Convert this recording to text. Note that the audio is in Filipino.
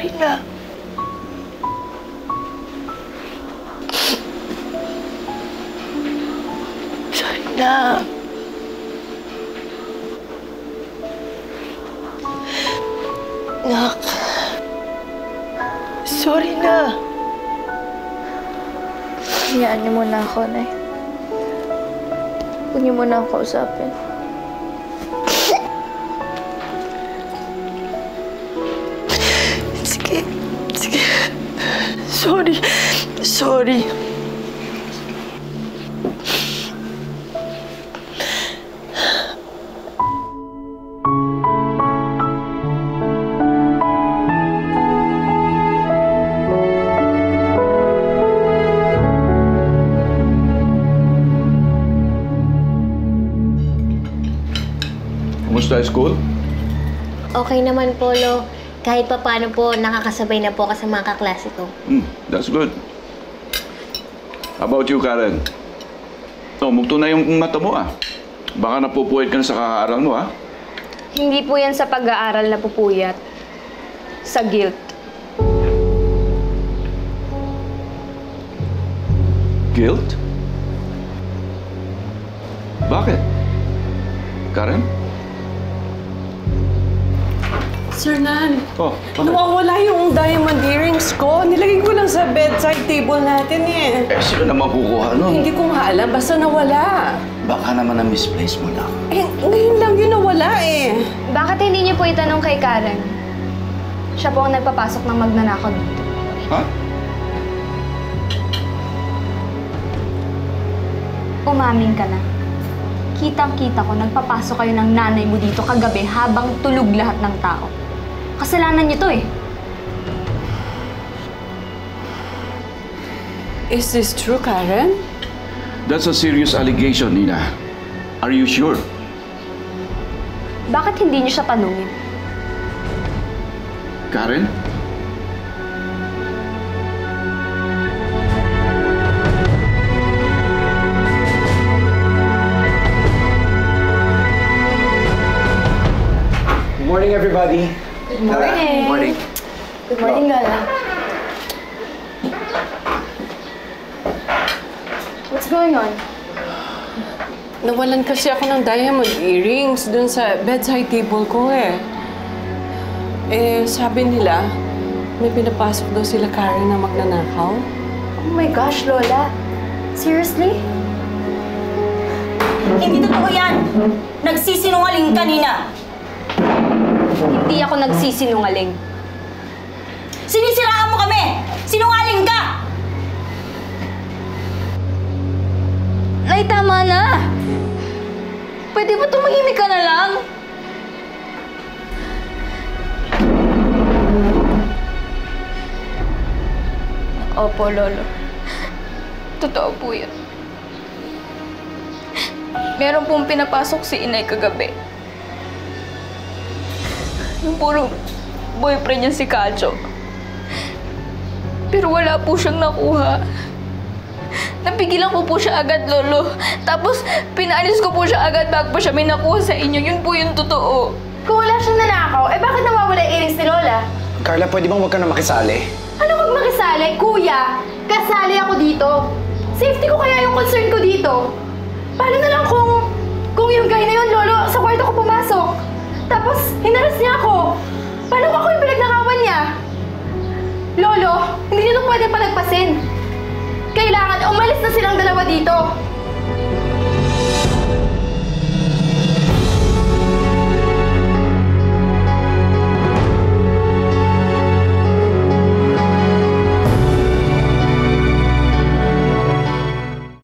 Sorry na. Sorry na. Nak. Sorry na. Hayaan niyo muna ako, Nay. Huwag niyo muna ako kausapin. Sige. Sige. Sorry. Sorry. Kumusta school? Okay naman po, Lo. Kahit pa paano po, nakakasabay na po ako sa mga kaklase ko. That's good. How about you, Karen? Mugto na yung mata mo, ah. Baka napupuwid ka na sa kakaaral mo, ah. Hindi po yan sa pag-aaral na pupuyat. Sa guilt. Guilt? Bakit? Karen? Sir Nan, Bakit? nawawala yung diamond earrings ko. Nilagay ko lang sa bedside table natin eh. Sino naman kukuha nun? Hindi ko nga alam, basta nawala. Baka naman na-misplace mo lang. Ngayon lang yun nawala eh. Bakit hindi niyo po itanong kay Karen? Siya po ang nagpapasok ng magnanakaw dito. Ha? Umamin ka na. Kitang-kita ko, nagpapasok kayo ng nanay mo dito kagabi habang tulog lahat ng tao. Kasalanan niyo to eh. Is this true, Karen? That's a serious allegation, Nina. Are you sure? Bakit hindi niyo siya tanungin? Karen? Good morning, everybody. Good morning. Good morning. Good morning, Lola. What's going on? Nawalan kasi ako ng diamond earrings dun sa bedside table ko eh. Sabi nila, may pinapasok daw sila Karen na magnanakaw. Oh my gosh, Lola. Seriously? Hindi totoo yan! Nagsisinungaling kanina! Hindi ako nagsisinungaling. Sinisiraan mo kami! Sinungaling ka! Nay, tama na! Pwede ba tumahimik ka na lang? Opo, Lolo. Totoo po yun. Meron pong pinapasok si Inay kagabi. Yung puro boyfriend niya si Kacho. Pero wala po siyang nakuha. Napigilan ko po siya agad, Lolo. Tapos, pinaalis ko po siya agad bago pa siya may nakuha sa inyo. Yun po yung totoo. Kung wala siyang nanakaw, bakit nawawala yung earrings ni Lola? Carla, pwede bang huwag ka na makisali? Ano wag makisali? Kuya, kasali ako dito. Safety ko kaya yung concern ko dito. Paano na lang kung yung guy na yun, Lolo, sa kwarto ko pumasok? Tapos, hinaras niya ako. Paano ako yung pinagnakawan niya? Lolo, hindi niyo pwede palagpasin. Kailangan umalis na silang dalawa dito.